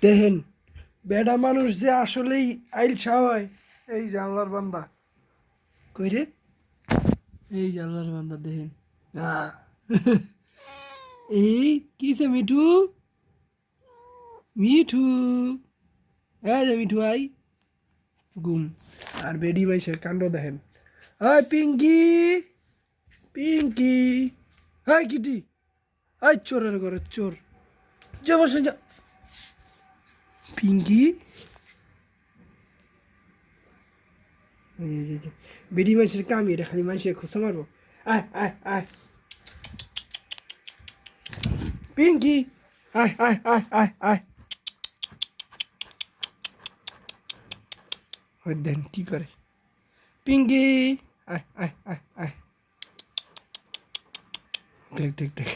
দেখেন বেডা মানুষ যে আসলেই আইলসা হয়। এই যে আল্লাহর বান্দা কই রে, এই যে আল্লাহর বান্দা দেখেন। আহ, এই কিসে মিঠু, মিঠু, এই যে মিঠু আই ঘুম। আর বেডি মাইসের কাণ্ড দেখেন। Hi Pinky, Pinky, hi Kitty, hi চোরের ঘরে চোর, যা বসে যা। পিঙ্কি, বেডি মাইসের কাম এটা, খালি মাইসের খোসা মারবো। আয় আয় আয় পিঙ্কি, আয় আয় আয় আয় আয়। ওই দেন কি করে পিঙ্কি, আয় আয় আয় আয়। দেখ দেখ দেখ,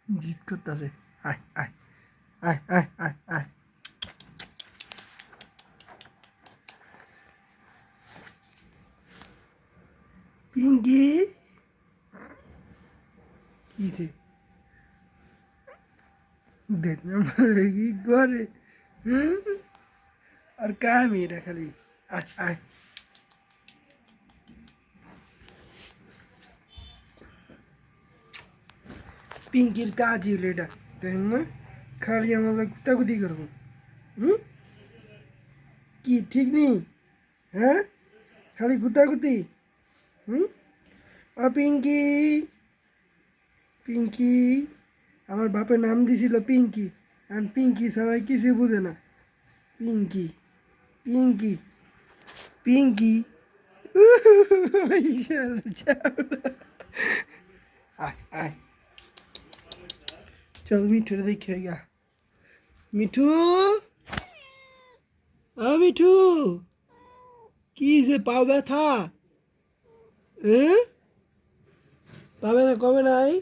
জিদ করতেছে। আয় আয় আয় আয় আয় আয়। পিঙ্কি, কিসে দেখ না কি করে। হুম, আর কামি এটা খালি। আয় আয় পিঙ্কির কাজই হলো এটা, দেখেন না, খালি আমাকে কুতাকুতি করবো। হুম, কি ঠিক নেই? হ্যাঁ, খালি কুতাকুতি। হুম, ও পিঙ্কি, পিঙ্কি, আমার বাপের নাম দিছিল পিঙ্কি, আর পিঙ্কি ছাড়া কিছু বুঝে না। পিঙ্কি, পিঙ্কি, পিঙ্কি। আয় আয়, চল মিঠুরে দেখে গা। মিঠু, মিঠু, কি যে পাও ব্যথা? হ্যাঁ, পা ব্যথা কমে নাই,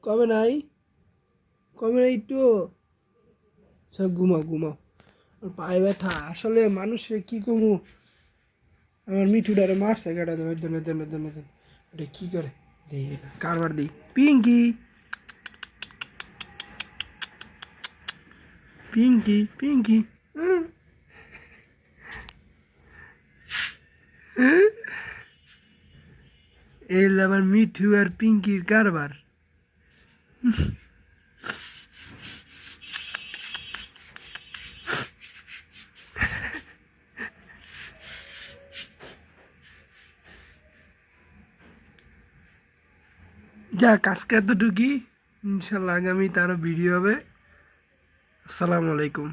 কমে নাই, কমে নাই একটু। সব ঘুমাও ঘুমাও। আর পায়ে ব্যথা আসলে মানুষের কি কমু। আমার মিঠুটারে মারছে গাড়া, দেন দেন দেন দেন দেন। এটা কি করে দেখি না, কারবার দিই। পিঙ্কি, পিঙ্কি, পিঙ্কি, হুম, হুম। এই হলো আমার মিঠু আর পিঙ্কির কারবার। যাক আজকে এতটুকুই, ইনশাল্লাহ আগামী তারও ভিডিও হবে। আসসালামু আলাইকুম।